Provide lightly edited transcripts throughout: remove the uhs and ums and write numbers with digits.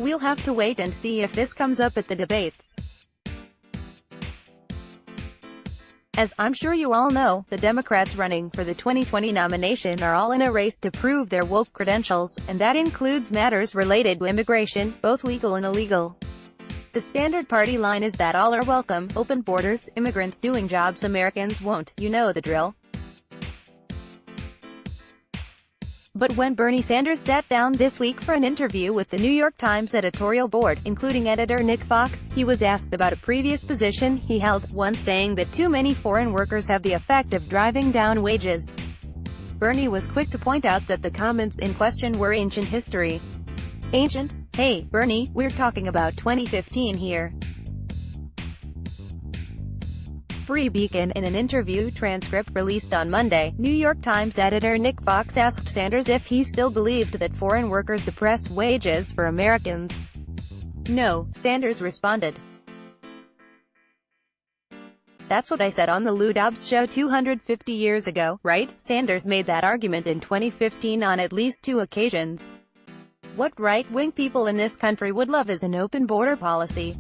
We'll have to wait and see if this comes up at the debates. As I'm sure you all know, the Democrats running for the 2020 nomination are all in a race to prove their woke credentials, and that includes matters related to immigration, both legal and illegal. The standard party line is that all are welcome, open borders, immigrants doing jobs Americans won't, you know the drill. But when Bernie Sanders sat down this week for an interview with the New York Times editorial board, including editor Nick Fox, he was asked about a previous position he held, once saying that too many foreign workers have the effect of driving down wages. Bernie was quick to point out that the comments in question were ancient history. Ancient? Hey, Bernie, we're talking about 2015 here. Free Beacon. In an interview transcript released on Monday, New York Times editor Nick Fox asked Sanders if he still believed that foreign workers depress wages for Americans. No, Sanders responded. That's what I said on the Lou Dobbs show 250 years ago, right? Sanders made that argument in 2015 on at least 2 occasions. What right-wing people in this country would love is an open border policy,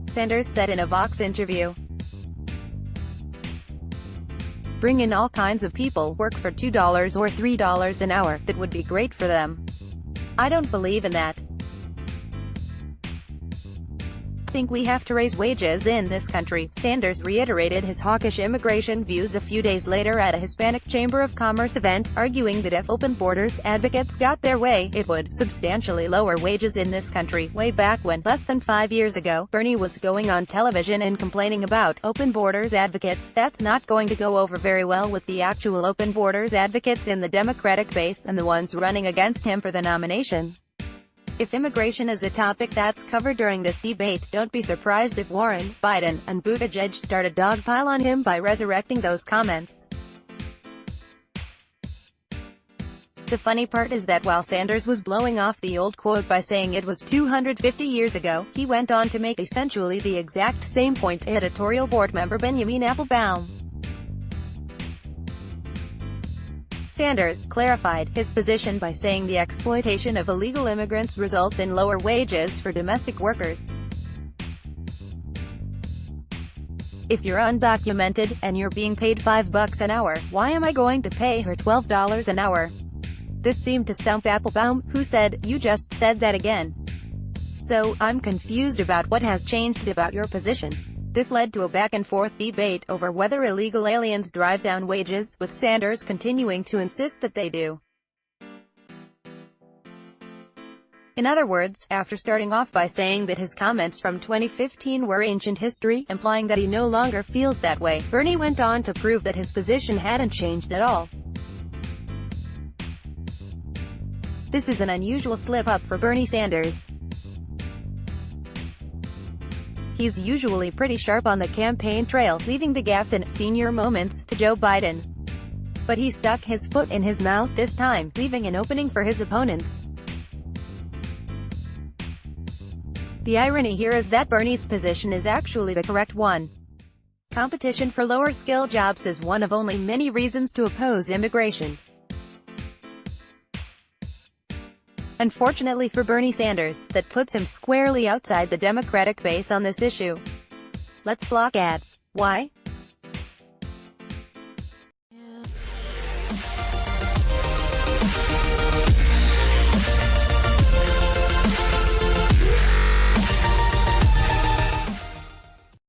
Sanders said in a Vox interview. Bring in all kinds of people, work for $2 or $3 an hour, that would be great for them. I don't believe in that. I think we have to raise wages in this country. Sanders reiterated his hawkish immigration views a few days later at a Hispanic Chamber of Commerce event, arguing that if open borders advocates got their way, it would substantially lower wages in this country. Way back when, less than 5 years ago, Bernie was going on television and complaining about open borders advocates. That's not going to go over very well with the actual open borders advocates in the Democratic base and the ones running against him for the nomination. If immigration is a topic that's covered during this debate, don't be surprised if Warren, Biden, and Buttigieg start a dogpile on him by resurrecting those comments. The funny part is that while Sanders was blowing off the old quote by saying it was 250 years ago, he went on to make essentially the exact same point to editorial board member Benjamin Applebaum. Sanders clarified his position by saying the exploitation of illegal immigrants results in lower wages for domestic workers. If you're undocumented, and you're being paid $5 an hour, why am I going to pay her $12 an hour? This seemed to stump Applebaum, who said, "You just said that again. So, I'm confused about what has changed about your position." This led to a back-and-forth debate over whether illegal aliens drive down wages, with Sanders continuing to insist that they do. In other words, after starting off by saying that his comments from 2015 were ancient history, implying that he no longer feels that way, Bernie went on to prove that his position hadn't changed at all. This is an unusual slip-up for Bernie Sanders. He's usually pretty sharp on the campaign trail, leaving the gaffes and senior moments to Joe Biden. But he stuck his foot in his mouth this time, leaving an opening for his opponents. The irony here is that Bernie's position is actually the correct one. Competition for lower-skill jobs is one of only many reasons to oppose immigration. Unfortunately for Bernie Sanders, that puts him squarely outside the Democratic base on this issue. Let's block ads. Why?